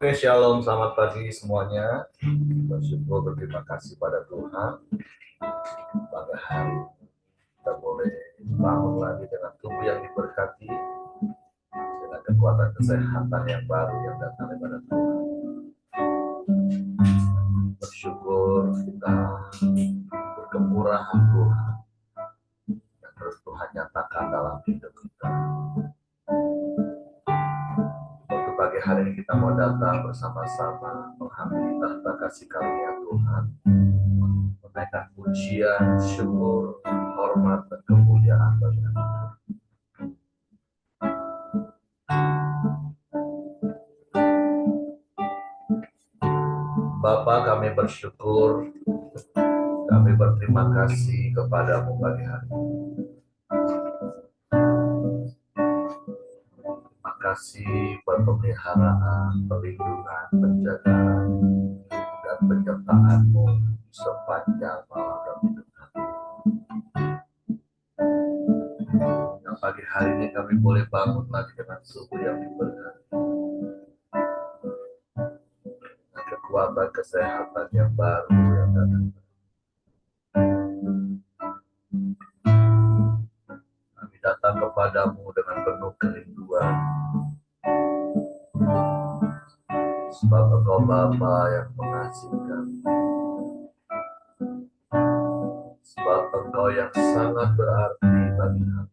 Oke, shalom, selamat pagi semuanya. Bersyukur, berterima kasih pada Tuhan. Pada hari kita boleh bangun lagi dengan tubuh yang diberkati, dengan kekuatan kesehatan yang baru yang datang daripada Tuhan. Bersyukur kita berkemurahan Tuhan yang terus Tuhan nyatakan dalam hidup kita. Untuk pagi hari ini kita mau datang bersama-sama menghampiri tahta kasih karunia Tuhan, menaikkan pujian, syukur, hormat, dan kemuliaan bagi Tuhan. Bapa, kami bersyukur, kami berterima kasih kepadamu pagi hari ini. Terima kasih buat pemeliharaan, perlindungan, penjagaan, dan penyertaan-Mu sepanjang malam dan hidup kami. Yang pagi hari ini kami boleh bangun lagi dengan tubuh yang diberkati, dengan kekuatan kesehatan yang baru yang datang. Kami datang kepadamu dengan penuh kerinduan, sebab Engkau Bapa yang mengasihi kami, sebab Engkau yang sangat berarti bagi kami.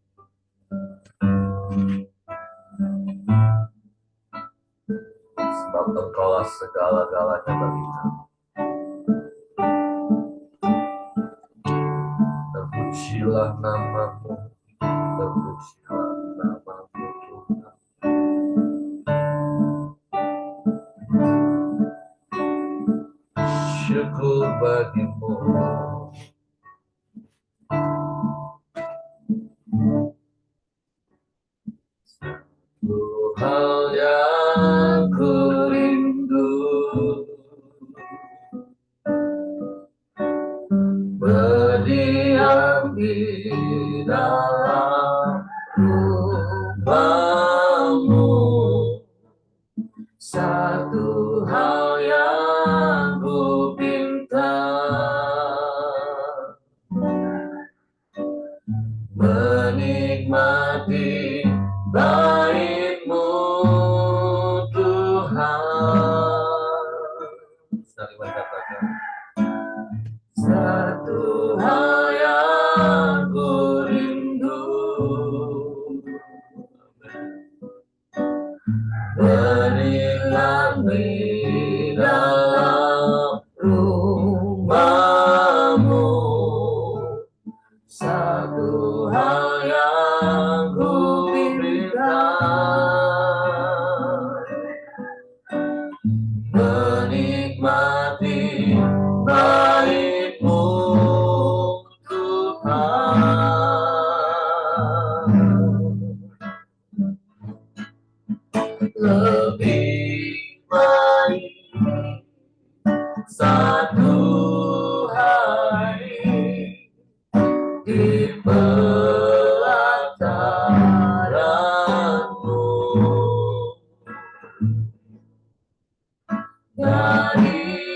Sebab Engkaulah segala-galanya bagi kami. Terpujilah nama-Mu, terpujilah nama-Mu Tuhan. Syukur bagi-Mu. Satu hal yang ku rindu, berdiam di dalam rumah-Mu. Satu hal yang ku pinta, menikmati bait-Mu Tuhan. Sekali katakan, satu hal yang ku rindu, berilah di dalam rumah-Mu. Satu hal yang ku minta, menikmati bait-Mu Tuhan. Lebih baik satu hari di pelataran-Mu daripada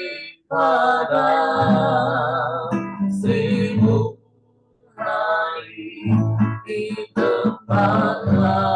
1000 hari di tempat lain.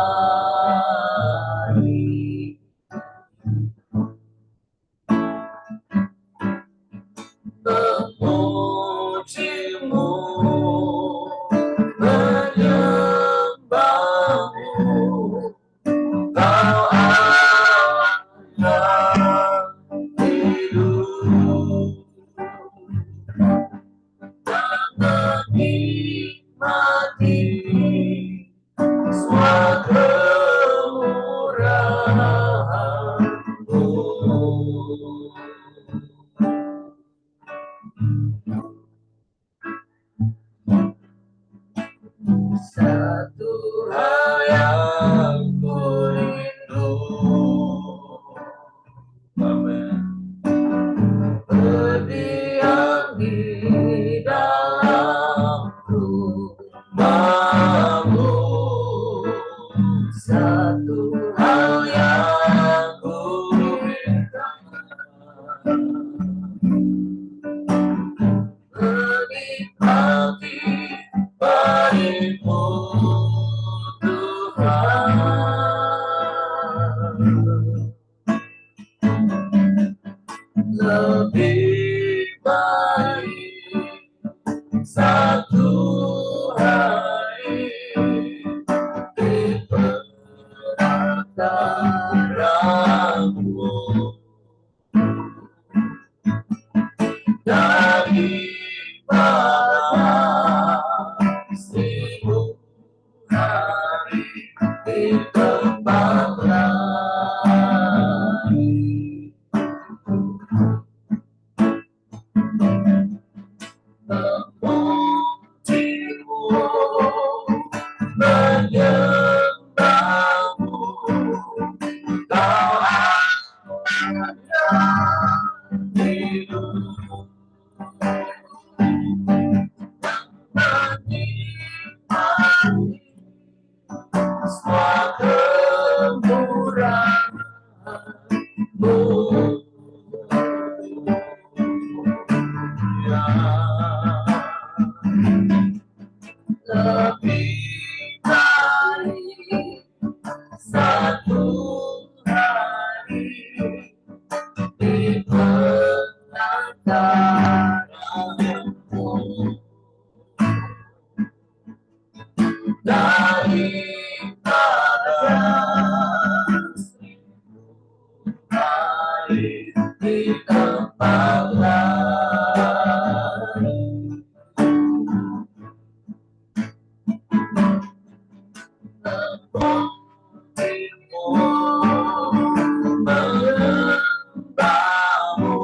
lebih baik satu hari diperak darahmu daripada 1000 hari di tempat lain. Memujimu, menyembahmu, kau hanya hidup menikmati semua kemurahan-Mu. Lebih baik satu hari diperak darahmu daripada 1000 hari di tempat lain. Memujimu, menyembahmu,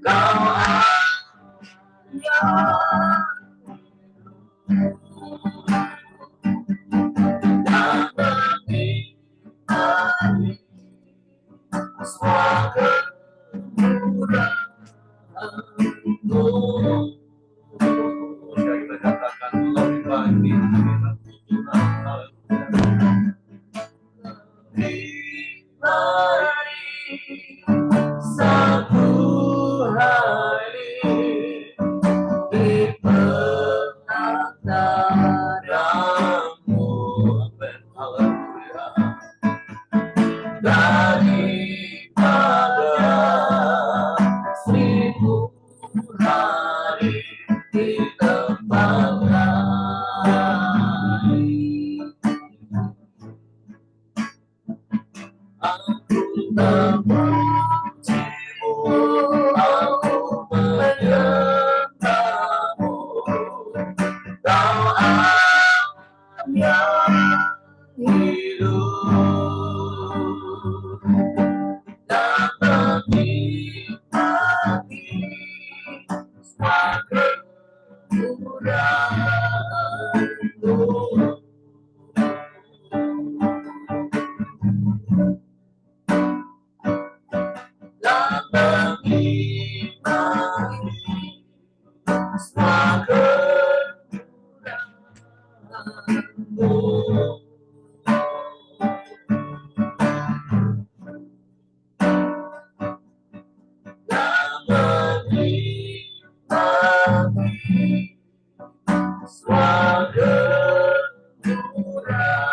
kau hanya dan menikmati semua kemurahan-Mu. Jika kita katakan lebih baik Tuhan, lebih baik satu hari diperak darahmu. Amin. Haleluya. Daripada 1000 hari di tempat lain. Aku memujimu, aku menyembahmu, kau hanya hidup dan menikmati semua kemurahan-Mu. Dan menikmati semua kemurahan-Mu. Dan menikmati semua kemurahan-Mu.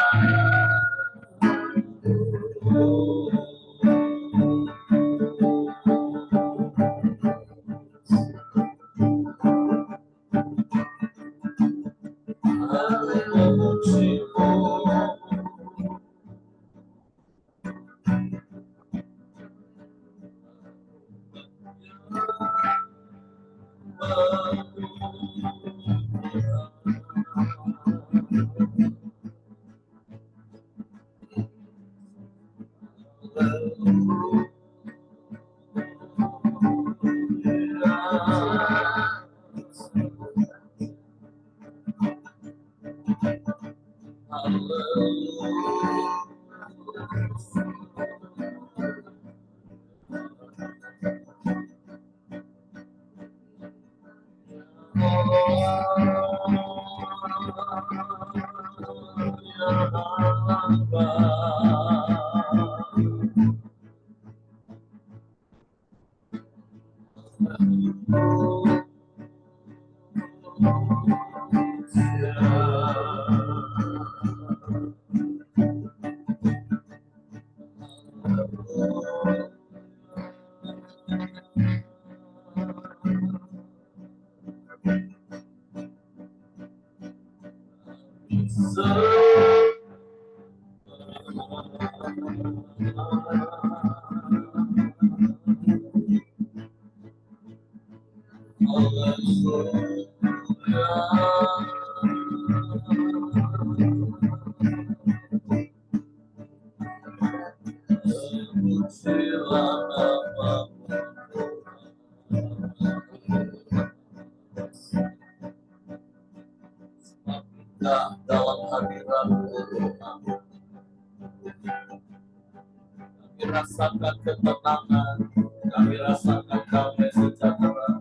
Dalam hadirat-Mu, kami rasakan ketenangan, kami rasakan damai sejahtera,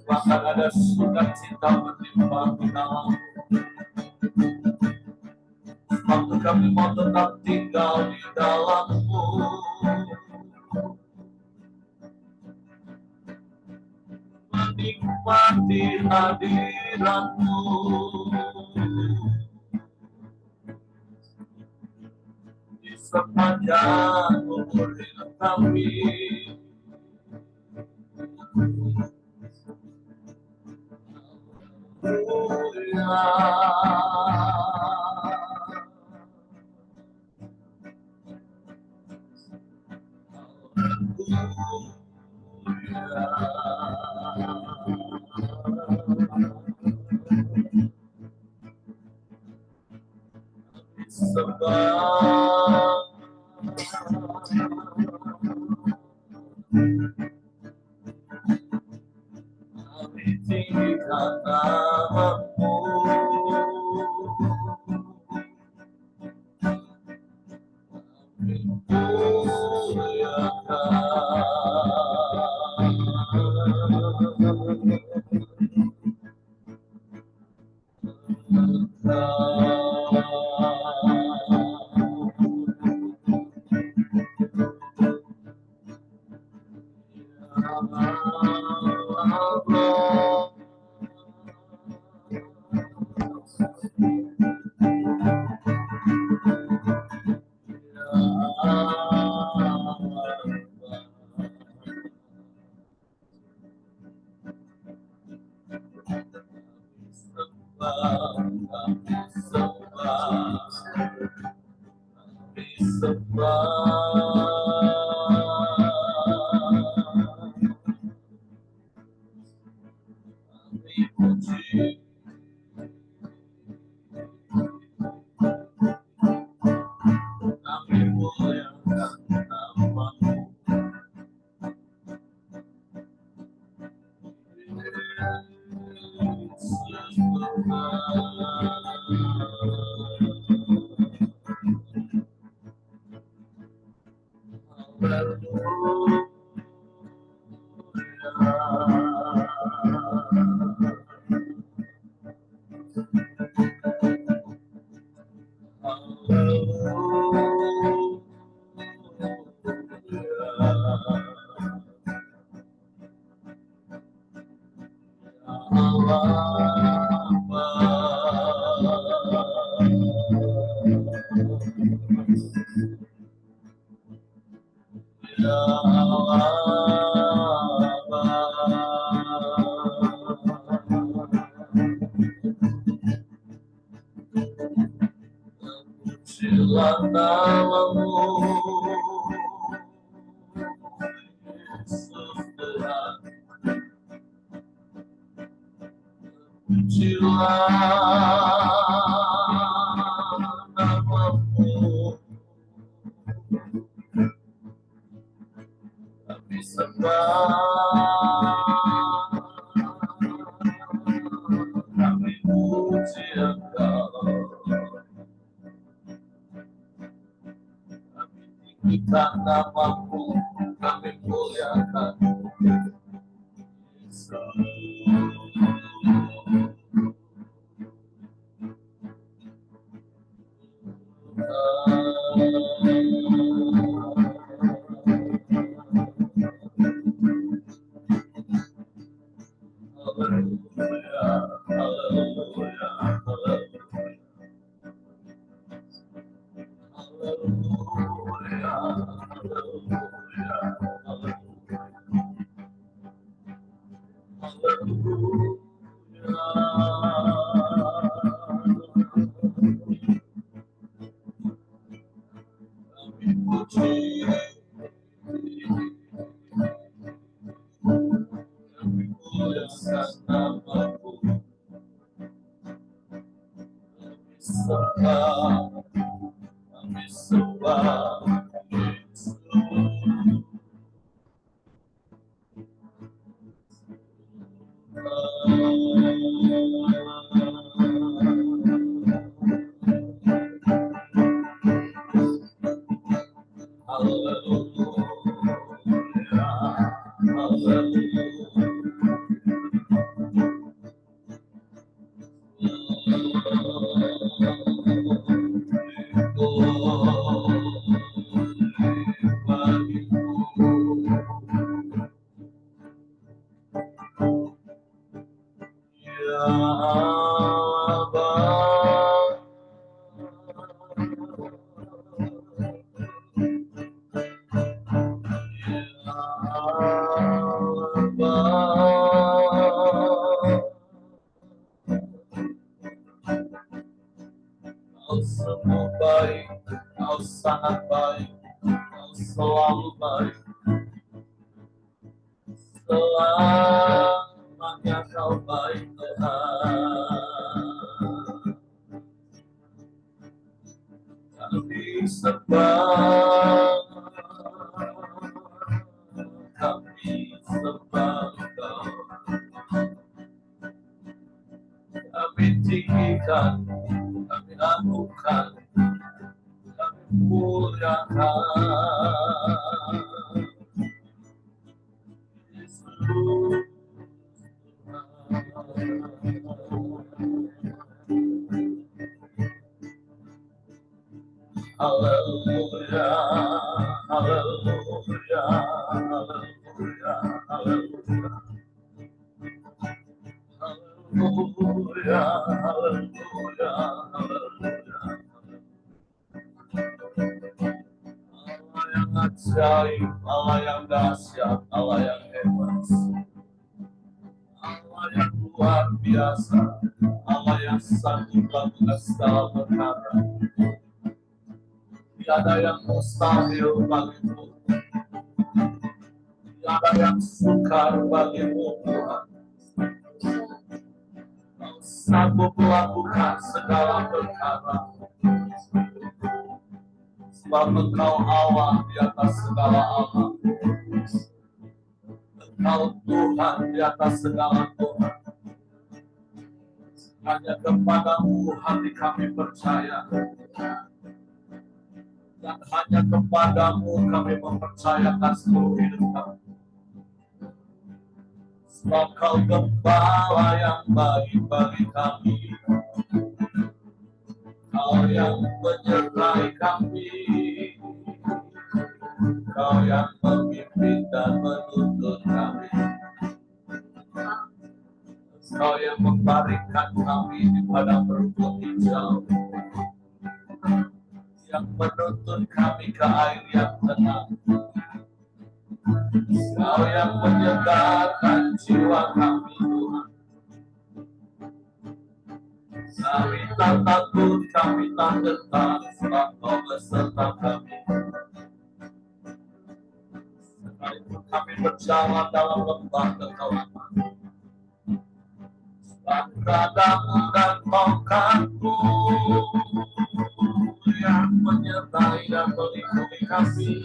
bahkan ada sukacita berlimpah di dalam. Waktu kami mau tetap tinggal di dalam-Mu, menikmati hadirat-Mu. Di sepanjang umur hidup kami, kami tinggikan nama-Mu, kami muliakan nama-Mu. Pujilah nama-Mu, Yesus Tuhan. Pujilah nama-Mu, kami sembah, kami puji Engkau. Kita nama-Mu, kami muliakan Yesus. puji, kami muliakan nama-Mu, kami sembah Yesus. Kau semua baik, Kau sangat baik, Kau selalu baik. Selamanya Kau baik, Tuhan. Kami sembah, kami sembah Kau. Kami tinggikan, kami agungkan, kami muliakan Yesus. Haleluya, haleluya, haleluya, haleluya. Haleluya, haleluya, haleluya. Allah yang ajaib, Allah yang dahsyat, Allah yang hebat, Allah yang luar biasa, Allah yang sanggup melakukan segala perkara. Tiada yang mustahil bagimu, tiada yang sukar bagimu, Tuhan. Kau sanggup melakukan segala perkara, sebab Engkau Allah di atas segala Allah. Engkau Tuhan di atas segala Tuhan. Hanya kepadamu hati kami percaya, dan hanya kepadamu kami mempercayakan seluruh hidup kami. Sebab Kau gembala yang baik bagi kami, Kau yang menyertai kami, Kau yang memimpin dan menuntun kami, Kau yang membaringkan kami di padang rumput hijau, yang menuntun kami ke air yang tenang. Kau yang menyegarkan jiwa kami, Tuhan. Kami tak takut, kami tak gentar, sebab Kau beserta kami. Sekalipun kami berjalan dalam lembah kegelapan, sebab padamu dan tongkatmu yang menyertai dan melindungi kami.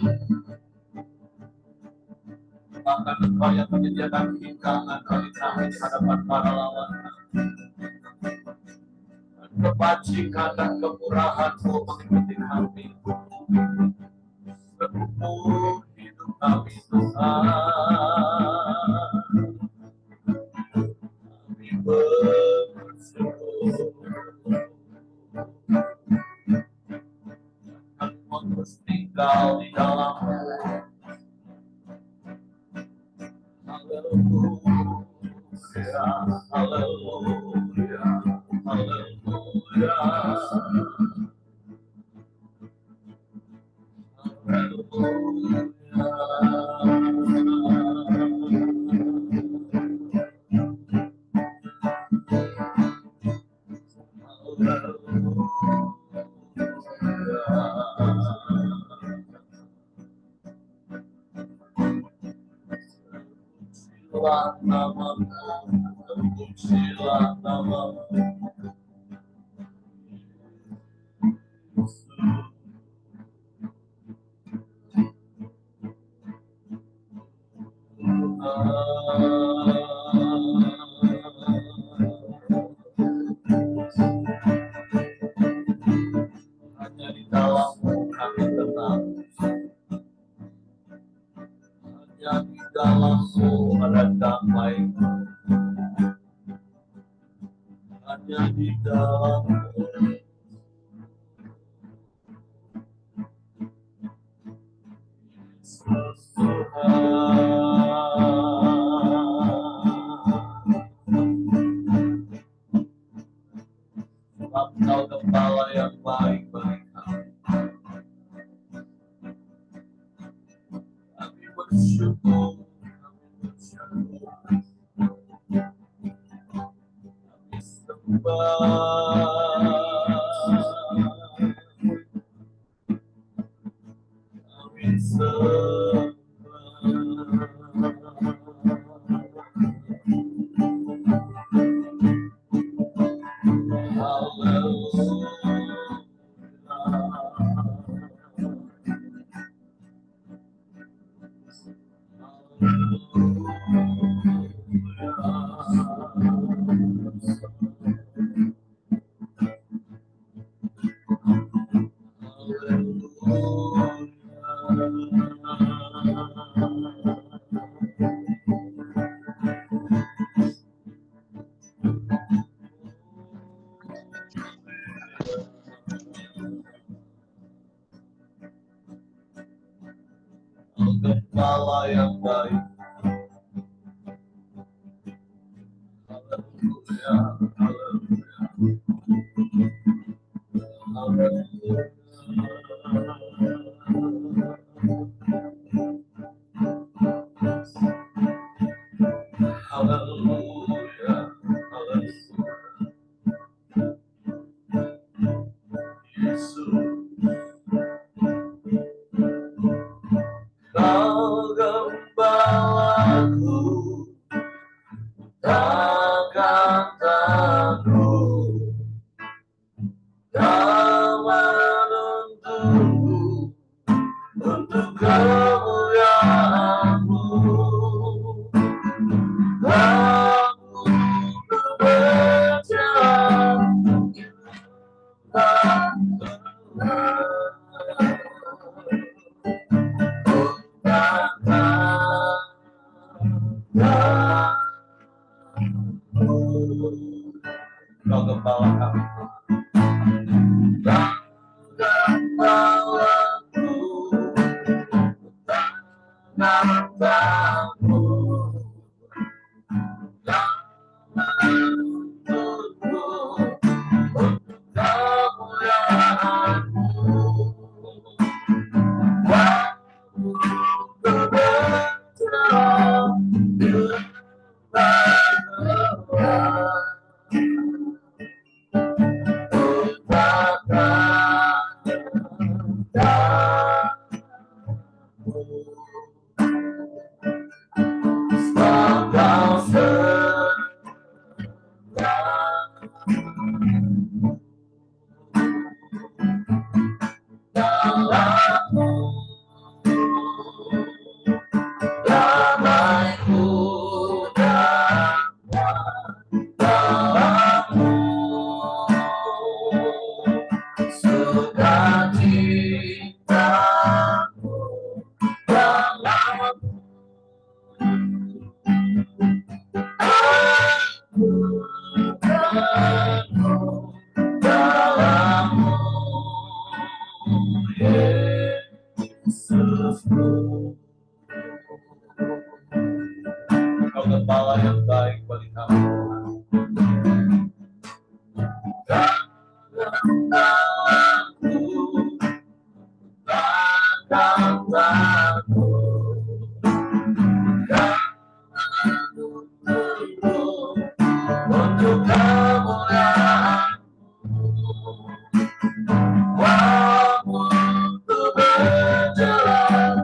Bahkan Engkau yang menyediakan hidangan bagi kami di hadapan para lawan. Dan kebajikan dan kemurahan-Mu mengikuti kami seumur hidup kami, Tuhan. Kami bersyukur. Kami terus tinggal di dalam-Mu. Haleluya, haleluya, haleluya, Hanya di dalam-Mu kami tenang. Hanya di dalam-Mu ada damai. Hanya di dalam-Mu Yesus Tuhan. Sebab Kau Gembala yang baik bagi kami. Kami bersyukur, kami sembah, kami sembah. Gembala yang baik. Haleluya, haleluya, haleluya, haleluya. Yesus, Kau Gembalaku, takkan takut. Kau menuntunku untuk kemuliaan-Mu. Aku berjalan Kau Gembala kami. Kau Gembalaku, takkan takut. Kau menuntunku untuk kemuliaan-Mu. Aku berjalan di Kau Gembala yang baik bagi kami. Untuk kemuliaan-Mu. Waktu berjalan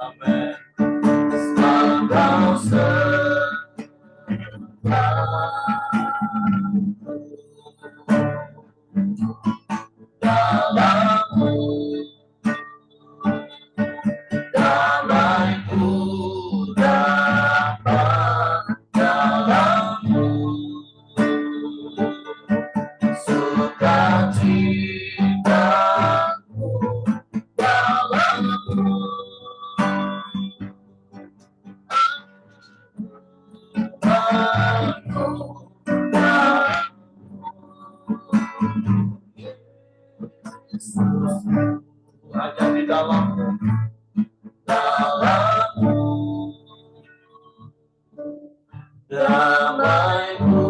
Amin. Engkau dalammu, damaiku dapat dalammu, sukacitaku dalammu. Hanya di dalammu, dalammu, damaiku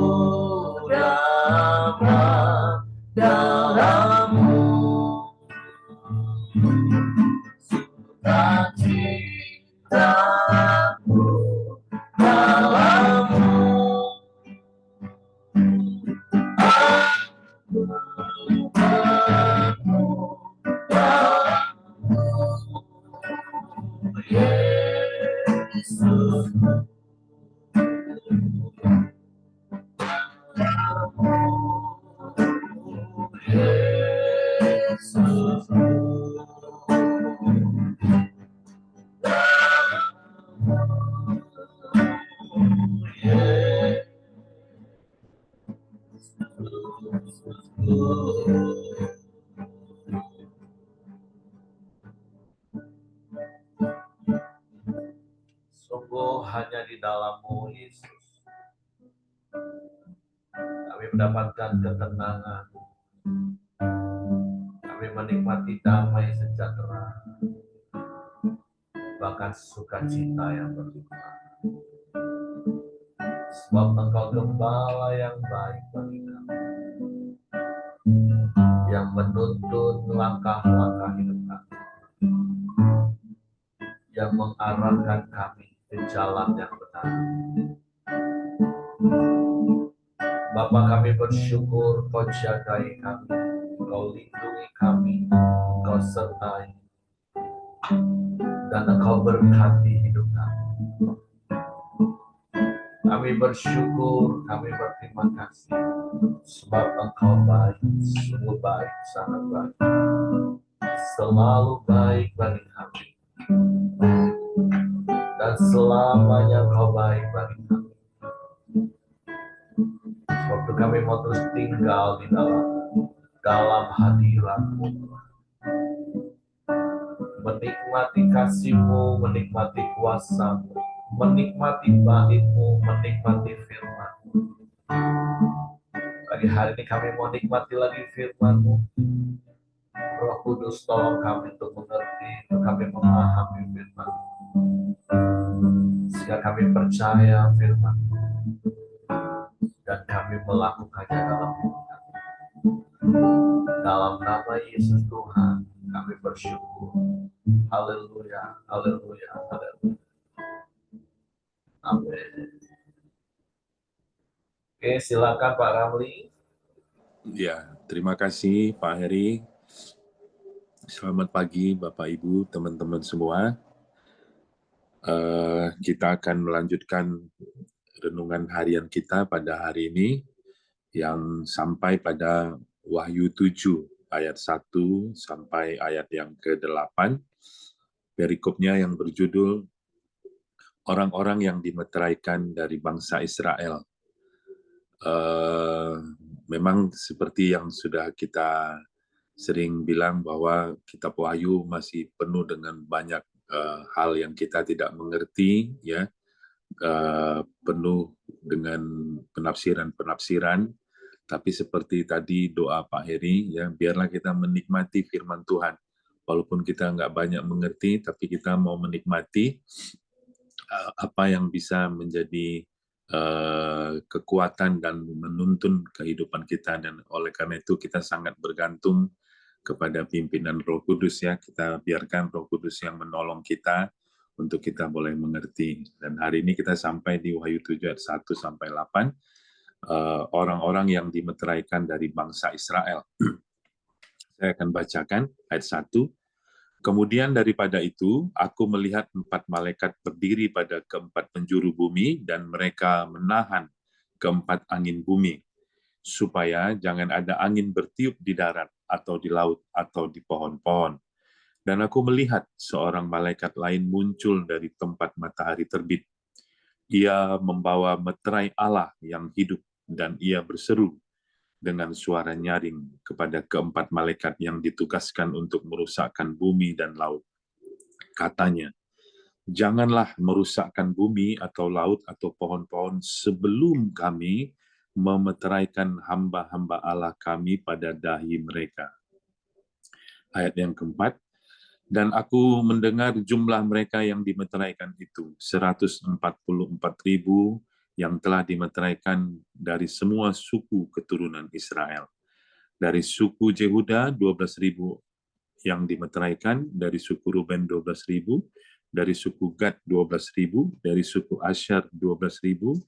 dapat dalammu, sukacitaku dalammu. Yesus, Yesus, sungguh hanya di dalammu, Yesus, kami mendapatkan ketenangan, kami menikmati damai sejahtera, bahkan sukacita yang berlimpah. Sebab Engkau gembala yang baik bagi kami, yang menuntun langkah-langkah hidup kami, yang mengarahkan kami ke jalan yang benar. Bapa, kami bersyukur Kau jagai kami, Kau lindungi kami, Kau sertai, dan Engkau berkati hidup kami. Kami bersyukur, kami berterima kasih, sebab Engkau baik, sungguh baik, sangat baik, selalu baik bagi kami, dan selamanya Engkau baik bagi kami. Waktu kami mau terus tinggal di dalam hadirat-Mu, menikmati kasih-Mu, menikmati kuasa-Mu, menikmati bait-Mu, menikmati firman-Mu. Pagi hari ini kami mau nikmati lagi firman-Mu. Roh Kudus, tolong kami untuk mengerti, untuk kami memahami firman-Mu, sehingga kami percaya firman-Mu dan kami melakukannya dalam hidup kami. Dalam nama Yesus Tuhan, kami bersyukur. Haleluya, haleluya, haleluya. Amin. Oke, silakan Pak Ramli. Ya, terima kasih Pak Heri. Selamat pagi Bapak Ibu, teman-teman semua. Kita akan melanjutkan renungan harian kita pada hari ini yang sampai pada Wahyu 7 ayat 1 sampai ayat yang ke-8. Perikopnya yang berjudul orang-orang yang dimeteraikan dari bangsa Israel. Memang seperti yang sudah kita sering bilang bahwa kitab Wahyu masih penuh dengan banyak hal yang kita tidak mengerti, ya, penuh dengan penafsiran-penafsiran. Tapi seperti tadi doa Pak Heri, ya, biarlah kita menikmati firman Tuhan. Walaupun kita nggak banyak mengerti, tapi kita mau menikmati apa yang bisa menjadi kekuatan dan menuntun kehidupan kita, dan oleh karena itu kita sangat bergantung kepada pimpinan Roh Kudus, ya. Kita biarkan Roh Kudus yang menolong kita untuk kita boleh mengerti. Dan hari ini kita sampai di Wahyu 7 ayat 1 sampai 8, orang-orang yang dimeteraikan dari bangsa Israel. Saya akan bacakan ayat 1. Kemudian daripada itu, aku melihat 4 malaikat berdiri pada keempat penjuru bumi dan mereka menahan keempat angin bumi, supaya jangan ada angin bertiup di darat atau di laut atau di pohon-pohon. Dan aku melihat seorang malaikat lain muncul dari tempat matahari terbit. Ia membawa meterai Allah yang hidup dan ia berseru dengan suara nyaring kepada keempat malaikat yang ditugaskan untuk merusakkan bumi dan laut. Katanya, janganlah merusakkan bumi atau laut atau pohon-pohon sebelum kami memeteraikan hamba-hamba Allah kami pada dahi mereka. Ayat yang keempat, dan aku mendengar jumlah mereka yang dimeteraikan itu, 144.000 yang telah dimeteraikan dari semua suku keturunan Israel. Dari suku Yehuda 12.000 yang dimeteraikan, dari suku Ruben 12.000, dari suku Gad 12.000, dari suku Asyar 12.000,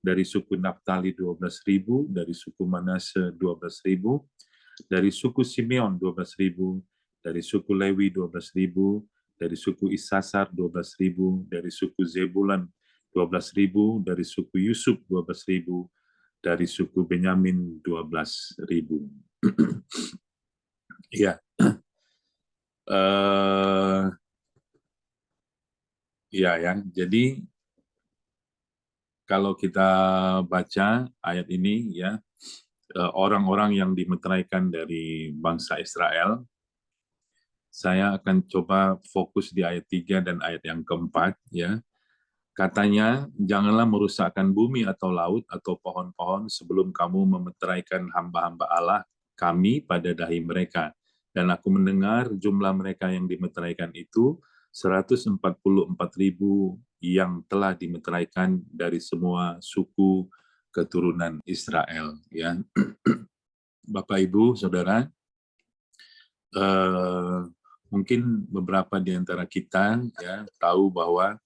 dari suku Naftali 12.000, dari suku Manase 12.000, dari suku Simeon 12.000, dari suku Lewi 12.000, dari suku Isasar 12.000, dari suku Zebulan 12.000, dari suku Yusuf 12.000, dari suku Benyamin 12.000. Ya, ya. Jadi kalau kita baca ayat ini, ya, orang-orang yang dimeteraikan dari bangsa Israel, saya akan coba fokus di ayat 3 dan ayat yang keempat, ya. Katanya, janganlah merusakkan bumi atau laut atau pohon-pohon sebelum kamu memeteraikan hamba-hamba Allah kami pada dahi mereka. Dan aku mendengar jumlah mereka yang dimeteraikan itu 144.000 yang telah dimeteraikan dari semua suku keturunan Israel. Ya, Bapak, Ibu, Saudara, mungkin beberapa di antara kita ya tahu bahwa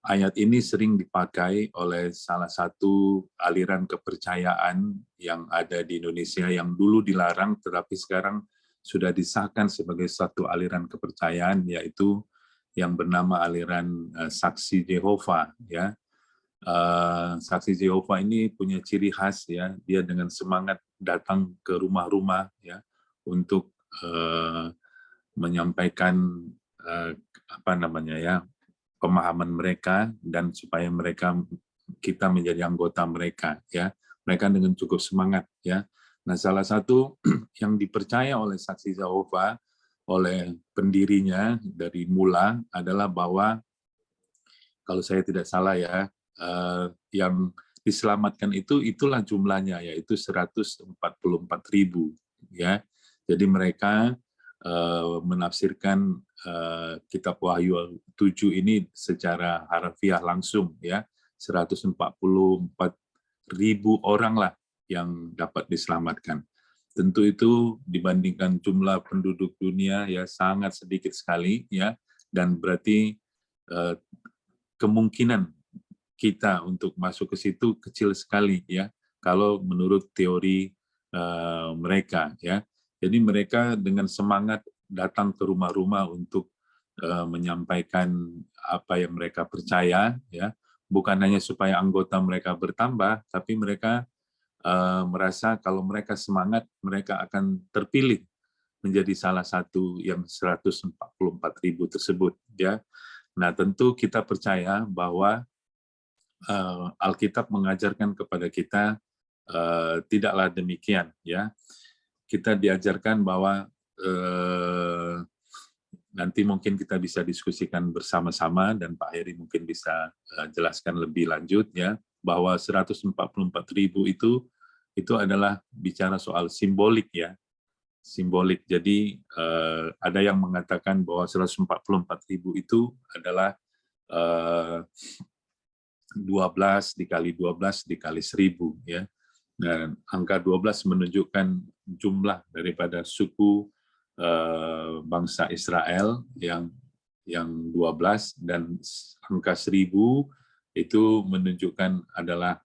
ayat ini sering dipakai oleh salah satu aliran kepercayaan yang ada di Indonesia yang dulu dilarang, tetapi sekarang sudah disahkan sebagai satu aliran kepercayaan, yaitu yang bernama aliran Saksi Yehova. Ya, Saksi Yehova ini punya ciri khas, ya, dia dengan semangat datang ke rumah-rumah, ya, untuk menyampaikan apa namanya, ya, pemahaman mereka dan supaya kita menjadi anggota mereka, ya, mereka dengan cukup semangat, ya. Nah, salah satu yang dipercaya oleh Saksi Yehova oleh pendirinya dari mula adalah bahwa kalau saya tidak salah, ya, yang diselamatkan itulah jumlahnya, yaitu 144.000, ya. Jadi mereka menafsirkan kitab Wahyu 7 ini secara harfiah langsung, ya, 144.000 orang lah yang dapat diselamatkan. Tentu itu dibandingkan jumlah penduduk dunia, ya, sangat sedikit sekali, ya, dan berarti kemungkinan kita untuk masuk ke situ kecil sekali, ya, kalau menurut teori mereka, ya. Jadi mereka dengan semangat datang ke rumah-rumah untuk menyampaikan apa yang mereka percaya, ya, bukan hanya supaya anggota mereka bertambah, tapi mereka merasa kalau mereka semangat, mereka akan terpilih menjadi salah satu yang 144.000 tersebut, ya. Nah, tentu kita percaya bahwa Alkitab mengajarkan kepada kita tidaklah demikian, ya. Kita diajarkan bahwa nanti mungkin kita bisa diskusikan bersama-sama dan Pak Heri mungkin bisa jelaskan lebih lanjut, ya, bahwa 144.000 itu adalah bicara soal simbolik, ya. Simbolik. Jadi ada yang mengatakan bahwa 144.000 itu adalah 12 dikali 12 dikali 1.000, ya. Dan angka 12 menunjukkan jumlah daripada suku bangsa Israel yang 12, dan angka 1.000 itu menunjukkan adalah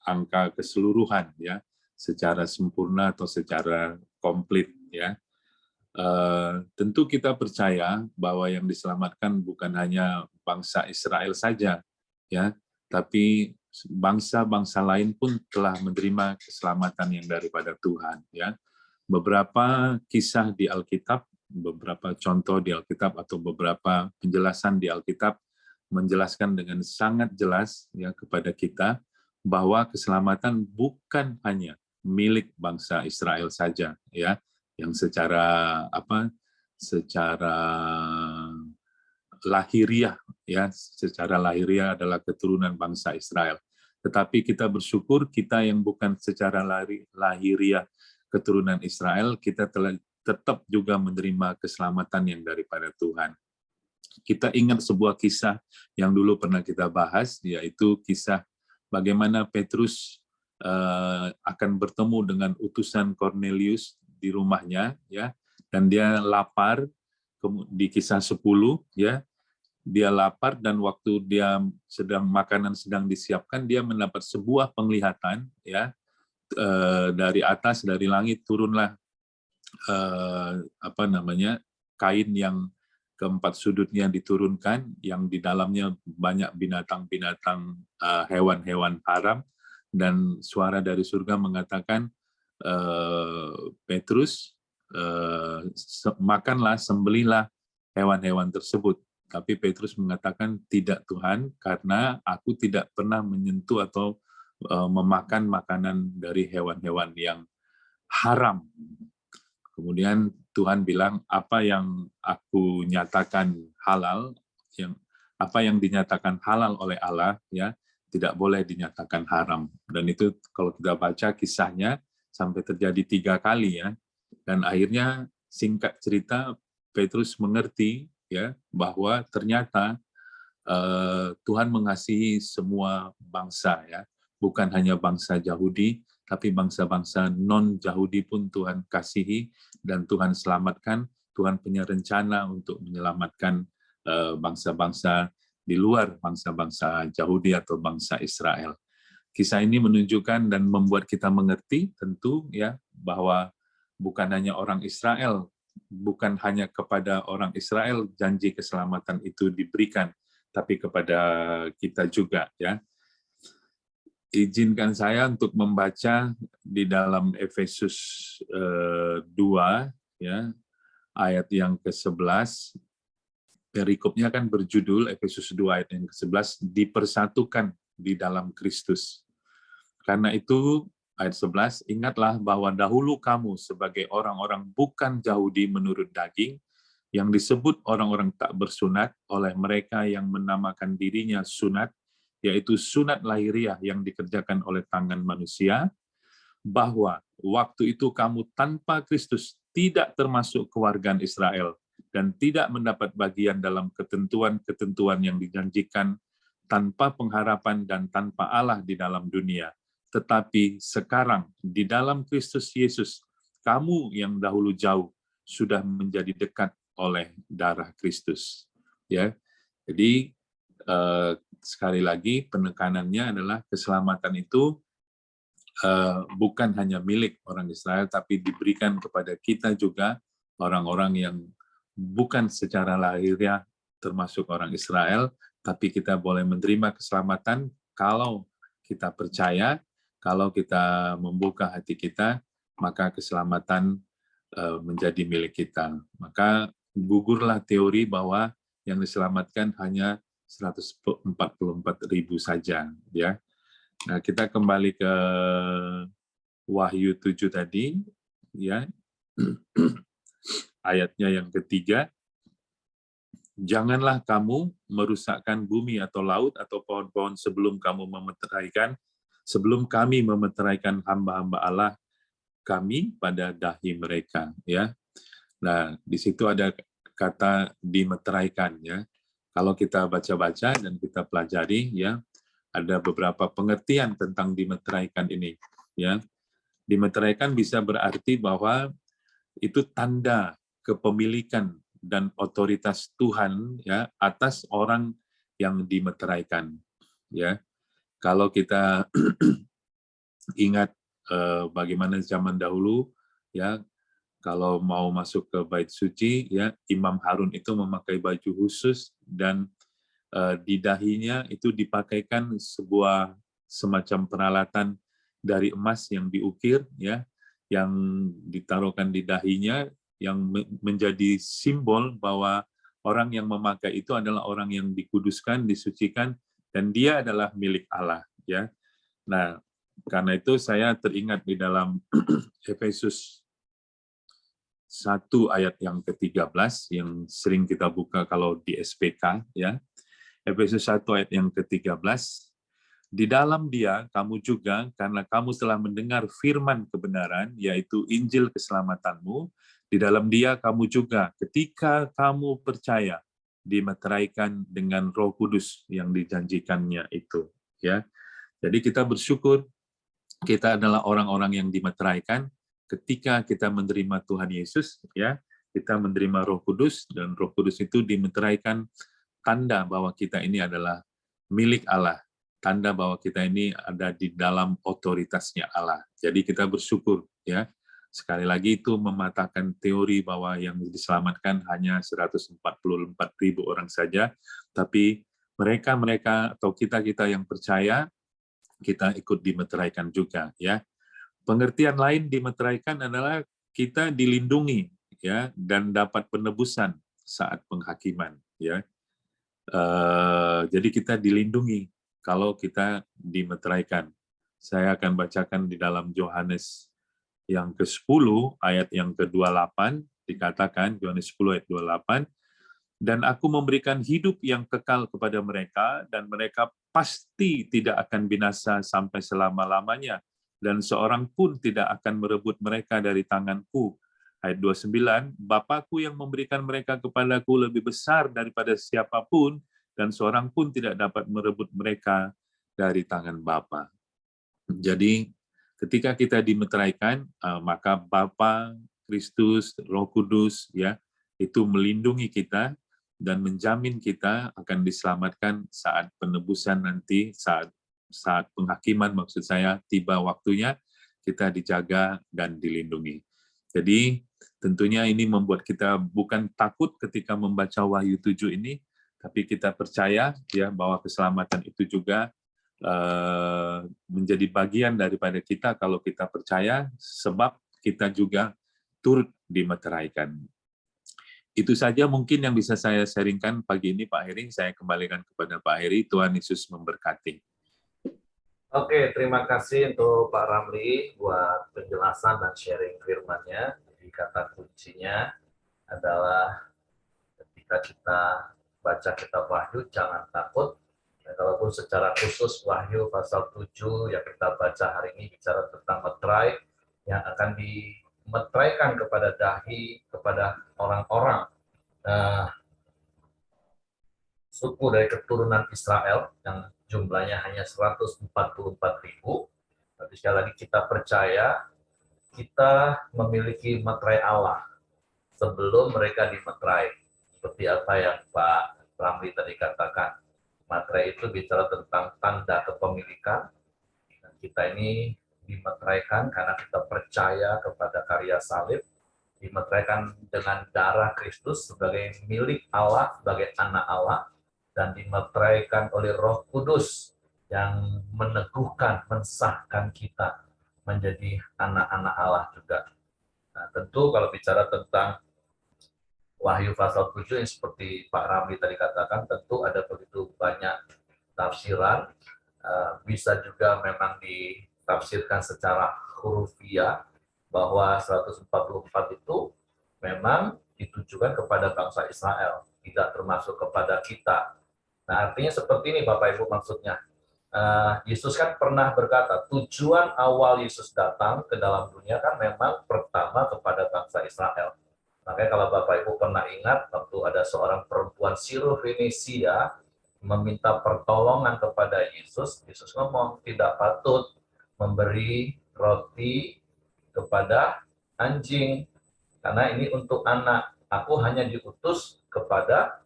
angka keseluruhan, ya, secara sempurna atau secara komplit, ya. Tentu kita percaya bahwa yang diselamatkan bukan hanya bangsa Israel saja, ya, tapi bangsa-bangsa lain pun telah menerima keselamatan yang daripada Tuhan, ya. Beberapa kisah di Alkitab, beberapa contoh di Alkitab atau beberapa penjelasan di Alkitab menjelaskan dengan sangat jelas ya kepada kita bahwa keselamatan bukan hanya milik bangsa Israel saja, ya, yang secara secara lahiriah, ya, secara lahiriah adalah keturunan bangsa Israel. Tetapi kita bersyukur kita yang bukan secara lahiriah keturunan Israel, kita telah tetap juga menerima keselamatan yang daripada Tuhan. Kita ingat sebuah kisah yang dulu pernah kita bahas, yaitu kisah bagaimana Petrus akan bertemu dengan utusan Cornelius di rumahnya, ya, dan dia lapar. Di kisah 10, ya, dia lapar dan waktu dia makanan sedang disiapkan, dia mendapat sebuah penglihatan, ya, dari atas, dari langit turunlah kain yang keempat sudutnya diturunkan, yang di dalamnya banyak binatang-binatang, hewan-hewan haram, dan suara dari surga mengatakan, Petrus, makanlah, sembelihlah hewan-hewan tersebut. Tapi Petrus mengatakan, tidak Tuhan, karena aku tidak pernah menyentuh atau memakan makanan dari hewan-hewan yang haram. Kemudian Tuhan bilang, apa yang aku nyatakan halal, apa yang dinyatakan halal oleh Allah, ya, tidak boleh dinyatakan haram. Dan itu kalau kita baca kisahnya sampai terjadi 3 kali, ya. Dan akhirnya singkat cerita Petrus mengerti, ya, bahwa ternyata Tuhan mengasihi semua bangsa, ya, bukan hanya bangsa Yahudi, tapi bangsa-bangsa non-Yahudi pun Tuhan kasihi dan Tuhan selamatkan. Tuhan punya rencana untuk menyelamatkan bangsa-bangsa di luar bangsa-bangsa Yahudi atau bangsa Israel. Kisah ini menunjukkan dan membuat kita mengerti tentu, ya, bahwa bukan hanya orang Israel, bukan hanya kepada orang Israel janji keselamatan itu diberikan, tapi kepada kita juga, ya. Izinkan saya untuk membaca di dalam Efesus 2, ya, ayat yang ke-11. Perikopnya kan berjudul Efesus 2 ayat yang ke-11, dipersatukan di dalam Kristus. Karena itu, ayat 11, ingatlah bahwa dahulu kamu sebagai orang-orang bukan Yahudi menurut daging, yang disebut orang-orang tak bersunat oleh mereka yang menamakan dirinya sunat, yaitu sunat lahiriah yang dikerjakan oleh tangan manusia, bahwa waktu itu kamu tanpa Kristus tidak termasuk kewargaan Israel, dan tidak mendapat bagian dalam ketentuan-ketentuan yang dijanjikan, tanpa pengharapan dan tanpa Allah di dalam dunia. Tetapi sekarang di dalam Kristus Yesus, kamu yang dahulu jauh sudah menjadi dekat oleh darah Kristus. Ya, jadi sekali lagi penekanannya adalah keselamatan itu bukan hanya milik orang Israel, tapi diberikan kepada kita juga, orang-orang yang bukan secara lahiriah termasuk orang Israel, tapi kita boleh menerima keselamatan kalau kita percaya, kalau kita membuka hati kita, maka keselamatan menjadi milik kita. Maka gugurlah teori bahwa yang diselamatkan hanya 144.000 saja, ya. Nah, kita kembali ke Wahyu 7 tadi, ya. Ayatnya yang ketiga, janganlah kamu merusakkan bumi atau laut atau pohon-pohon sebelum kami memeteraikan hamba-hamba Allah kami pada dahi mereka, ya. Nah, di situ ada kata dimeteraikan, ya. Kalau kita baca-baca dan kita pelajari, ya, ada beberapa pengertian tentang dimeteraikan ini, ya. Dimeteraikan bisa berarti bahwa itu tanda kepemilikan dan otoritas Tuhan, ya, atas orang yang dimeteraikan, ya. Kalau kita ingat bagaimana zaman dahulu, ya, Kalau mau masuk ke bait suci, ya Imam Harun itu memakai baju khusus dan di dahinya itu dipakaikan sebuah semacam peralatan dari emas yang diukir, ya, yang ditaruhkan di dahinya, yang menjadi simbol bahwa orang yang memakai itu adalah orang yang dikuduskan, disucikan, dan dia adalah milik Allah. Ya, nah karena itu saya teringat di dalam Efesus 1 ayat yang ke-13 yang sering kita buka kalau di SPK, ya. Efesus 1 ayat yang ke-13, di dalam Dia kamu juga, karena kamu telah mendengar firman kebenaran, yaitu Injil keselamatanmu, di dalam Dia kamu juga, ketika kamu percaya, dimeteraikan dengan Roh Kudus yang dijanjikannya itu. Ya, jadi kita bersyukur kita adalah orang-orang yang dimeteraikan ketika kita menerima Tuhan Yesus, ya, kita menerima Roh Kudus, dan Roh Kudus itu dimeteraikan tanda bahwa kita ini adalah milik Allah, tanda bahwa kita ini ada di dalam otoritasnya Allah. Jadi kita bersyukur, ya. Sekali lagi itu mematahkan teori bahwa yang diselamatkan hanya 144.000 orang saja, tapi mereka atau kita yang percaya, kita ikut dimeteraikan juga, ya. Pengertian lain dimeteraikan adalah kita dilindungi, ya, dan dapat penebusan saat penghakiman, ya. Jadi kita dilindungi kalau kita dimeteraikan. Saya akan bacakan di dalam Yohanes yang ke-10 ayat yang ke-28, dikatakan Yohanes 10 ayat 28, dan aku memberikan hidup yang kekal kepada mereka, dan mereka pasti tidak akan binasa sampai selama-lamanya, dan seorang pun tidak akan merebut mereka dari tanganku. Ayat 29, Bapakku yang memberikan mereka kepadaku lebih besar daripada siapapun, dan seorang pun tidak dapat merebut mereka dari tangan Bapa. Jadi ketika kita dimeteraikan, maka Bapa, Kristus, Roh Kudus, ya, itu melindungi kita dan menjamin kita akan diselamatkan saat penebusan nanti, saat penghakiman, maksud saya, tiba waktunya, kita dijaga dan dilindungi. Jadi tentunya ini membuat kita bukan takut ketika membaca Wahyu 7 ini, tapi kita percaya, ya, bahwa keselamatan itu juga menjadi bagian daripada kita kalau kita percaya, sebab kita juga turut dimeteraikan. Itu saja mungkin yang bisa saya sharingkan pagi ini, Pak Heri. Saya kembalikan kepada Pak Heri. Tuhan Yesus memberkati. Oke, terima kasih untuk Pak Ramli buat penjelasan dan sharing firman-Nya. Jadi kata kuncinya adalah ketika kita baca kitab Wahyu, jangan takut. Ya, kalaupun secara khusus Wahyu pasal 7 yang kita baca hari ini bicara tentang meterai, yang akan dimeteraikan kepada dahi, kepada orang-orang suku dari keturunan Israel yang jumlahnya hanya 144.000. Tapi sekali lagi kita percaya kita memiliki meterai Allah sebelum mereka dimeterai. Seperti apa yang Pak Ramli tadi katakan. Meterai itu bicara tentang tanda kepemilikan. Dan kita ini dimeteraikan karena kita percaya kepada karya salib, dimeteraikan dengan darah Kristus sebagai milik Allah, sebagai anak Allah, dan dimeteraikan oleh Roh Kudus yang meneguhkan, mensahkan kita menjadi anak-anak Allah juga. Nah, tentu kalau bicara tentang Wahyu pasal 7 yang seperti Pak Ramli tadi katakan, tentu ada begitu banyak tafsiran, bisa juga memang ditafsirkan secara hurufiah, bahwa 144 itu memang ditujukan kepada bangsa Israel, tidak termasuk kepada kita. Nah, artinya seperti ini Bapak Ibu maksudnya. Yesus kan pernah berkata, tujuan awal Yesus datang ke dalam dunia kan memang pertama kepada bangsa Israel. Makanya kalau Bapak Ibu pernah ingat, waktu ada seorang perempuan Siro-Fenisia meminta pertolongan kepada Yesus, Yesus ngomong, tidak patut memberi roti kepada anjing, karena ini untuk anak. Aku hanya diutus kepada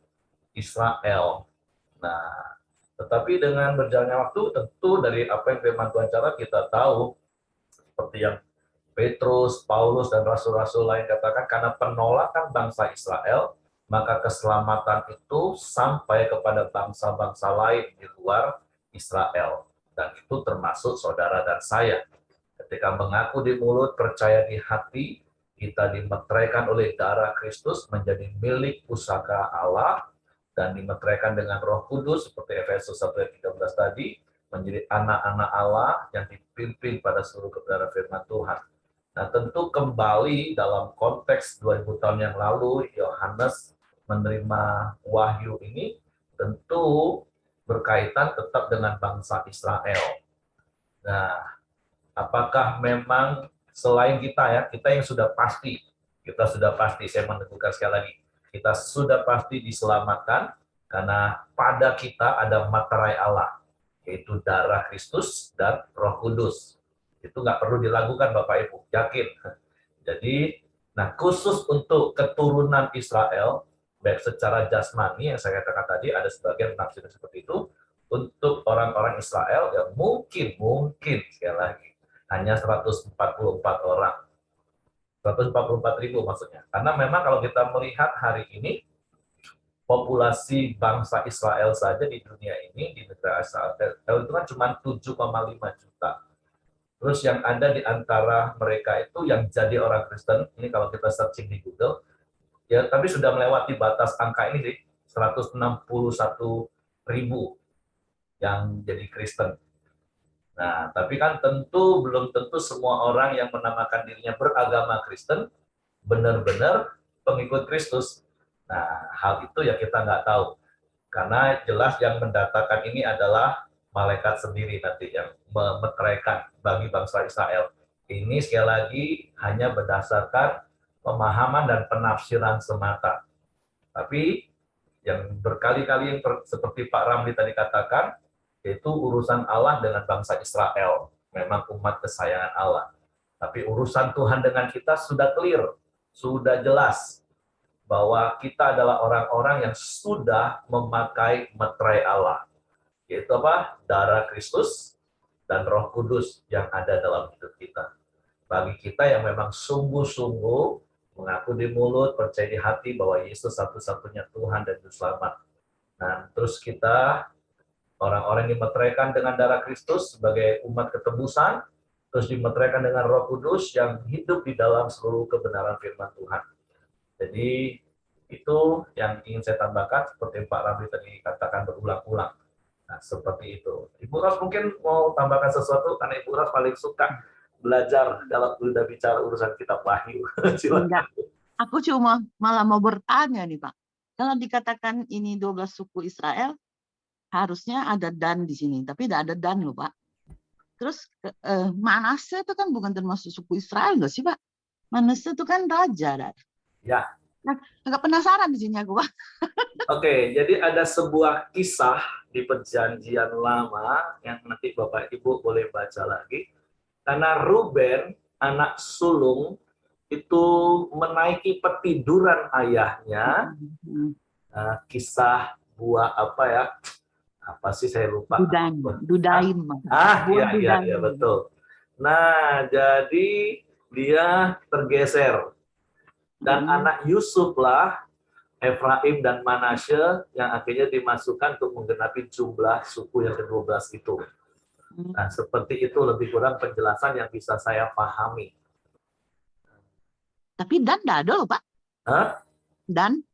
Israel. Nah, tetapi dengan berjalannya waktu, tentu dari apa yang firman Tuhan catat, kita tahu, seperti yang Petrus, Paulus, dan rasul-rasul lain katakan karena penolakan bangsa Israel, maka keselamatan itu sampai kepada bangsa-bangsa lain di luar Israel. Dan itu termasuk saudara dan saya. Ketika mengaku di mulut, percaya di hati, kita dimeteraikan oleh darah Kristus menjadi milik pusaka Allah, dan dimeteraikan dengan Roh Kudus seperti Efesus 1 ayat 13 tadi, menjadi anak-anak Allah yang dipimpin pada seluruh kebenaran firman Tuhan. Nah, tentu kembali dalam konteks 2000 tahun yang lalu Yohanes menerima wahyu ini tentu berkaitan tetap dengan bangsa Israel. Nah, apakah memang selain kita yang sudah pasti, saya menentukan sekali lagi, kita sudah pasti diselamatkan karena pada kita ada materai Allah, yaitu darah Kristus dan Roh Kudus. Itu nggak perlu dilakukan Bapak Ibu, yakin. Jadi, nah khusus untuk keturunan Israel, baik secara jasmani yang saya katakan tadi, ada sebagian penafsiran seperti itu, untuk orang-orang Israel ya mungkin sekali lagi hanya 144 orang. 144.000 maksudnya. Karena memang kalau kita melihat hari ini, populasi bangsa Israel saja di dunia ini, di negara Israel itu kan cuma 7,5 juta. Terus yang ada di antara mereka itu yang jadi orang Kristen, ini kalau kita searching di Google, ya tapi sudah melewati batas angka ini sih, 161.000 yang jadi Kristen. Nah, tapi kan belum tentu semua orang yang menamakan dirinya beragama Kristen benar-benar pengikut Kristus. Nah, hal itu ya kita nggak tahu. Karena jelas yang mendatakan ini adalah malaikat sendiri nanti yang memeteraikan bagi bangsa Israel. Ini sekali lagi hanya berdasarkan pemahaman dan penafsiran semata. Tapi yang berkali-kali seperti Pak Ramli tadi katakan, yaitu urusan Allah dengan bangsa Israel. Memang umat kesayangan Allah. Tapi urusan Tuhan dengan kita sudah clear, sudah jelas bahwa kita adalah orang-orang yang sudah memakai meterai Allah. Yaitu apa? Darah Kristus dan Roh Kudus yang ada dalam hidup kita. Bagi kita yang memang sungguh-sungguh mengaku di mulut, percaya di hati bahwa Yesus satu-satunya Tuhan dan Juru Selamat. Nah, terus kita orang-orang yang dimeteraikan dengan darah Kristus sebagai umat ketebusan, terus dimeteraikan dengan Roh Kudus yang hidup di dalam seluruh kebenaran firman Tuhan. Jadi itu yang ingin saya tambahkan seperti Pak Ramli tadi katakan berulang-ulang. Nah, seperti itu. Ibu Ros mungkin mau tambahkan sesuatu karena Ibu Ros paling suka belajar dalam udah bicara urusan kitab Wahyu. Enggak. Aku cuma malah mau bertanya nih Pak. Kalau dikatakan ini 12 suku Israel, harusnya ada Dan di sini, tapi tidak ada Dan loh Pak. Terus Manase itu kan bukan termasuk suku Israel nggak sih Pak? Manase itu kan raja. Dan. Ya. Nah, agak penasaran di sini aku Pak. Oke, jadi ada sebuah kisah di Perjanjian Lama yang nanti Bapak Ibu boleh baca lagi. Karena Ruben, anak sulung, itu menaiki petiduran ayahnya. Kisah buah apa ya? Apa sih saya lupa. Dudaim. Iya betul. Nah, jadi dia tergeser. Dan anak Yusuf lah, Efraim dan Manasye yang akhirnya dimasukkan untuk menggenapi jumlah suku yang ke-12 itu. Nah, seperti itu lebih kurang penjelasan yang bisa saya pahami. Tapi Dan tidak ada loh Pak. Hah? Dan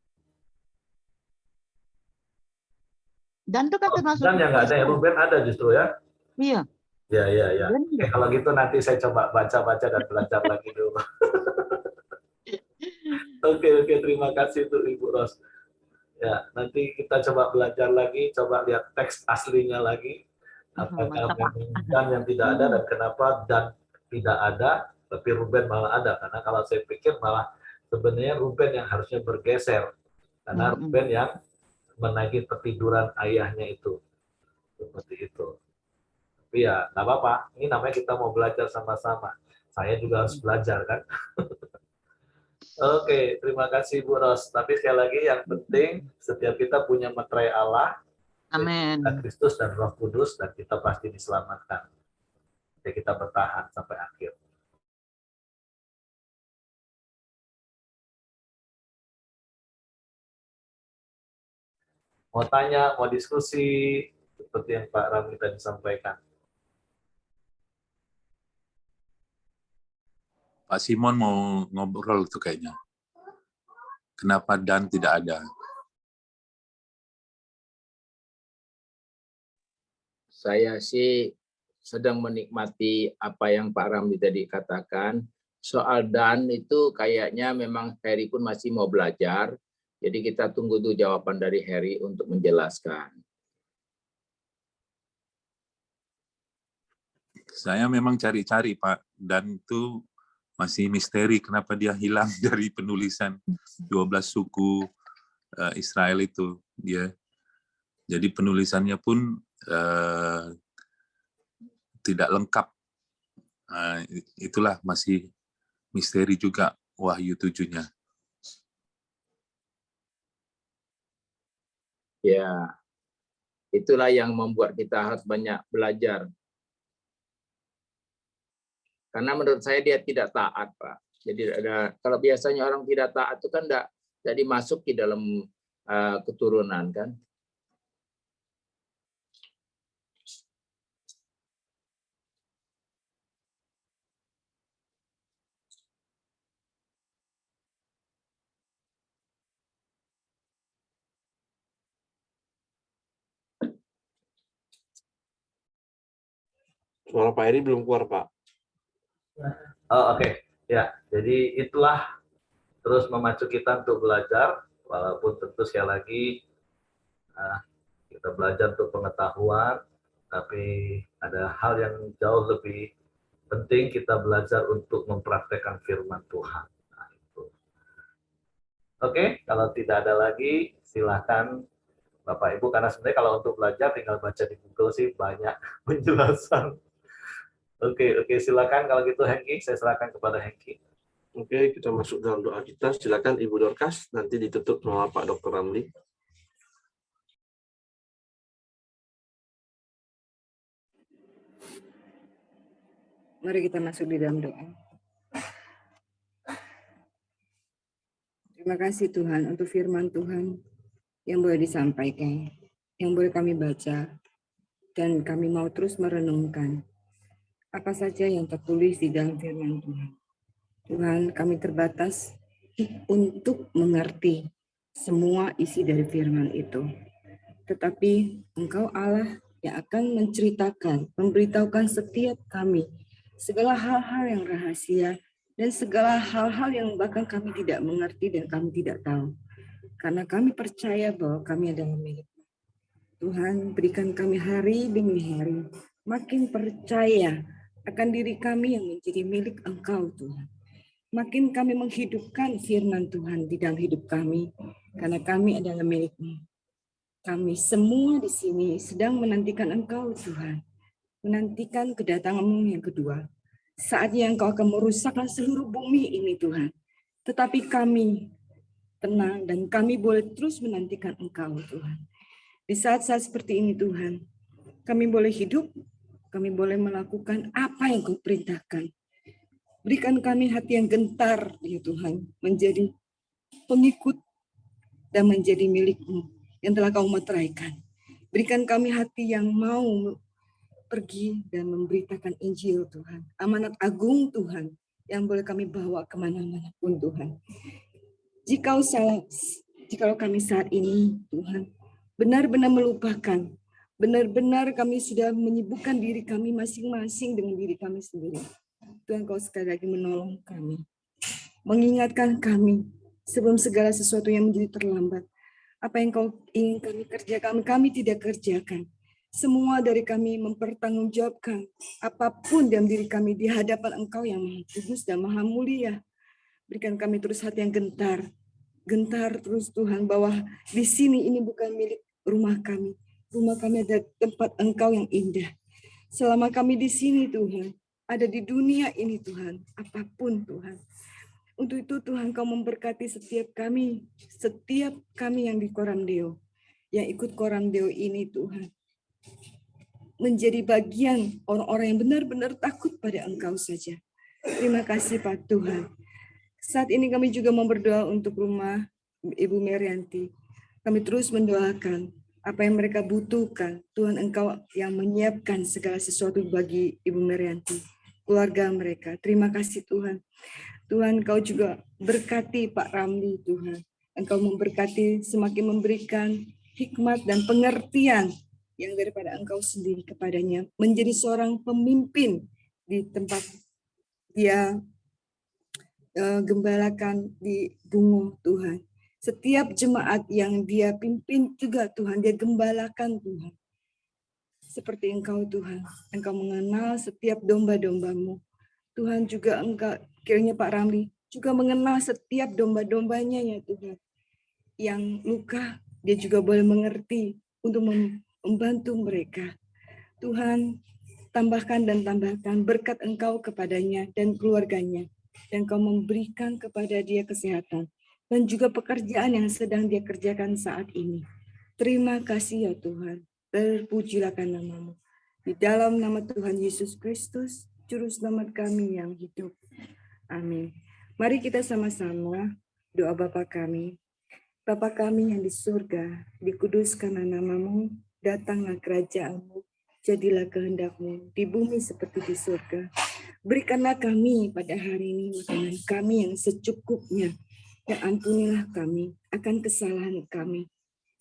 itu kan termasuk. Dan yang nggak ada, Ruben ada justru ya? Iya. Iya. Oke, kalau gitu nanti saya coba baca-baca dan belajar lagi dulu. Oke, terima kasih tuh Ibu Ros. Ya, nanti kita coba belajar lagi, coba lihat teks aslinya lagi. Apakah memang Dan yang tidak ada dan kenapa Dan tidak ada, tapi Ruben malah ada. Karena kalau saya pikir malah sebenarnya Ruben yang harusnya bergeser. Karena Ruben yang menaiki petiduran ayahnya itu. Seperti itu. Tapi ya, nggak apa-apa. Ini namanya kita mau belajar sama-sama. Saya juga harus belajar, kan? Oke, terima kasih Bu Ros. Tapi sekali lagi yang penting setiap kita punya meterai Allah, Amin. Kristus dan Roh Kudus, dan kita pasti diselamatkan. Jadi kita bertahan sampai akhir. Mau tanya, mau diskusi, seperti yang Pak Ramli tadi sampaikan. Pak Simon mau ngobrol tuh kayaknya. Kenapa dan tidak ada? Saya sih sedang menikmati apa yang Pak Ramli tadi katakan. Soal dan itu kayaknya memang Heri pun masih mau belajar. Jadi kita tunggu tuh jawaban dari Heri untuk menjelaskan. Saya memang cari-cari, Pak, dan itu masih misteri kenapa dia hilang dari penulisan 12 suku Israel itu. Jadi penulisannya pun tidak lengkap. Itulah masih misteri juga Wahyu 7-nya. Ya, itulah yang membuat kita harus banyak belajar. Karena menurut saya dia tidak taat, Pak. Jadi kalau biasanya orang tidak taat itu kan tidak dimasuk di dalam keturunan kan. Suara Pak Heri belum keluar, Pak. Oh, oke. Ya, jadi itulah terus memacu kita untuk belajar, walaupun tentu sekali lagi kita belajar untuk pengetahuan, tapi ada hal yang jauh lebih penting, kita belajar untuk mempraktekkan firman Tuhan. Nah, itu. Oke, kalau tidak ada lagi, silakan Bapak Ibu, karena sebenarnya kalau untuk belajar tinggal baca di Google sih banyak penjelasan. Oke, silakan kalau gitu Hengki, saya serahkan kepada Hengki. Oke, kita masuk dalam doa kita. Silakan Ibu Dorcas, nanti ditutup sama Pak Dr. Ramli. Mari kita masuk di dalam doa. Terima kasih Tuhan untuk firman Tuhan yang boleh disampaikan, yang boleh kami baca, dan kami mau terus merenungkan apa saja yang tertulis di dalam firman Tuhan. Tuhan, kami terbatas untuk mengerti semua isi dari firman itu. Tetapi Engkau Allah yang akan menceritakan, memberitahukan setiap kami segala hal-hal yang rahasia dan segala hal-hal yang bahkan kami tidak mengerti dan kami tidak tahu. Karena kami percaya bahwa kami adalah milik Tuhan. Berikan kami hari demi hari makin percaya akan diri kami yang menjadi milik Engkau, Tuhan. Makin kami menghidupkan firman Tuhan di dalam hidup kami, karena kami adalah milik-Mu. Kami semua di sini sedang menantikan Engkau, Tuhan. Menantikan kedatangan-Mu yang kedua. Saatnya Engkau akan merusakkan seluruh bumi ini, Tuhan. Tetapi kami tenang dan kami boleh terus menantikan Engkau, Tuhan. Di saat-saat seperti ini, Tuhan, kami boleh hidup, kami boleh melakukan apa yang Kau perintahkan. Berikan kami hati yang gentar, ya Tuhan, menjadi pengikut dan menjadi milik-Mu yang telah Kau meteraikan. Berikan kami hati yang mau pergi dan memberitakan Injil, Tuhan. Amanat agung, Tuhan, yang boleh kami bawa kemana-mana pun, Tuhan. Jikalau kami saat ini, Tuhan, benar-benar melupakan, benar-benar kami sudah menyibukkan diri kami masing-masing dengan diri kami sendiri. Tuhan, Kau sekali lagi menolong kami, mengingatkan kami sebelum segala sesuatu yang menjadi terlambat. Apa yang Kau ingin kami kerjakan, kami tidak kerjakan. Semua dari kami mempertanggungjawabkan apapun dalam diri kami di hadapan Engkau yang Maha Kudus dan Maha Mulia. Berikan kami terus hati yang gentar. Gentar terus Tuhan, bahwa di sini ini bukan milik rumah kami. Rumah kami ada tempat Engkau yang indah. Selama kami di sini Tuhan, ada di dunia ini Tuhan, apapun Tuhan. Untuk itu Tuhan, Kau memberkati setiap kami yang di Koramdeo, yang ikut Koramdeo ini Tuhan. Menjadi bagian orang-orang yang benar-benar takut pada Engkau saja. Terima kasih Pak Tuhan. Saat ini kami juga mau berdoa untuk rumah Ibu Merianti. Kami terus mendoakan apa yang mereka butuhkan. Tuhan, Engkau yang menyiapkan segala sesuatu bagi Ibu Merianti, keluarga mereka. Terima kasih Tuhan. Tuhan, Engkau juga berkati Pak Ramli, Tuhan. Engkau memberkati, semakin memberikan hikmat dan pengertian yang daripada Engkau sendiri kepadanya, menjadi seorang pemimpin di tempat dia gembalakan di Bungo, Tuhan. Setiap jemaat yang dia pimpin juga Tuhan, dia gembalakan Tuhan. Seperti Engkau Tuhan, Engkau mengenal setiap domba-dombamu. Tuhan juga Engkau, kiranya Pak Ramli juga mengenal setiap domba-dombanya ya Tuhan. Yang luka, dia juga boleh mengerti untuk membantu mereka. Tuhan, tambahkan dan tambahkan berkat Engkau kepadanya dan keluarganya. Dan Engkau memberikan kepada dia kesehatan. Dan juga pekerjaan yang sedang dia kerjakan saat ini. Terima kasih ya Tuhan. Terpujilah namamu. Di dalam nama Tuhan Yesus Kristus, Juru Selamat kami yang hidup. Amin. Mari kita sama-sama doa Bapa kami. Bapa kami yang di surga, dikuduskanlah namamu, datanglah kerajaanmu, jadilah kehendak-Mu di bumi seperti di surga. Berikanlah kami pada hari ini makanan kami yang secukupnya, dan ampunilah kami akan kesalahan kami,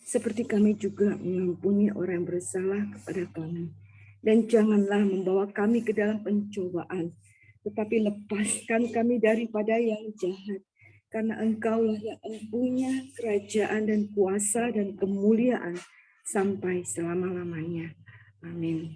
seperti kami juga mengampuni orang yang bersalah kepada kami. Dan janganlah membawa kami ke dalam pencobaan, tetapi lepaskan kami daripada yang jahat. Karena Engkaulah yang mempunyai kerajaan dan kuasa dan kemuliaan sampai selama-lamanya. Amin.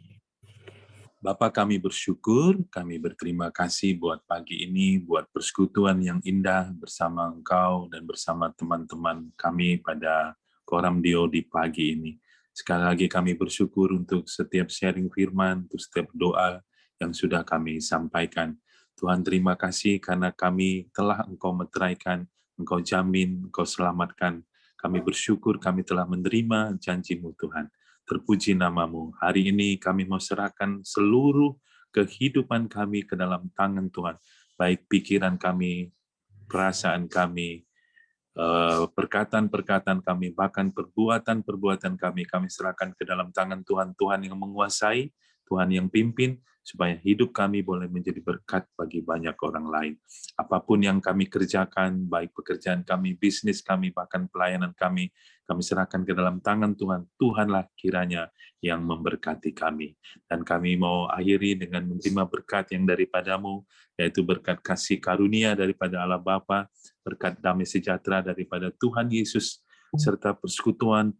Bapa, kami bersyukur, kami berterima kasih buat pagi ini, buat persekutuan yang indah bersama Engkau dan bersama teman-teman kami pada Koram Deo di pagi ini. Sekali lagi kami bersyukur untuk setiap sharing firman, untuk setiap doa yang sudah kami sampaikan. Tuhan, terima kasih karena kami telah Engkau meteraikan, Engkau jamin, Engkau selamatkan. Kami bersyukur kami telah menerima janji-Mu Tuhan. Terpuji namamu. Hari ini kami mau serahkan seluruh kehidupan kami ke dalam tangan Tuhan. Baik pikiran kami, perasaan kami, perkataan-perkataan kami, bahkan perbuatan-perbuatan kami serahkan ke dalam tangan Tuhan. Tuhan yang menguasai, Tuhan yang pimpin, supaya hidup kami boleh menjadi berkat bagi banyak orang lain. Apapun yang kami kerjakan, baik pekerjaan kami, bisnis kami, bahkan pelayanan kami serahkan ke dalam tangan Tuhan. Tuhanlah kiranya yang memberkati kami. Dan kami mau akhiri dengan menerima berkat yang daripadamu, yaitu berkat kasih karunia daripada Allah Bapa, berkat damai sejahtera daripada Tuhan Yesus, serta persekutuan,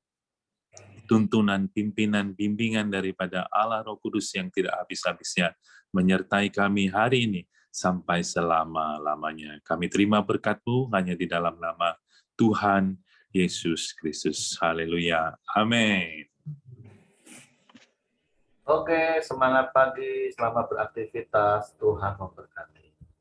tuntunan, pimpinan, bimbingan daripada Allah Roh Kudus yang tidak habis-habisnya menyertai kami hari ini sampai selama-lamanya. Kami terima berkat-Mu hanya di dalam nama Tuhan Yesus Kristus. Haleluya. Amin. Oke, semangat pagi, selamat beraktivitas, Tuhan memberkati.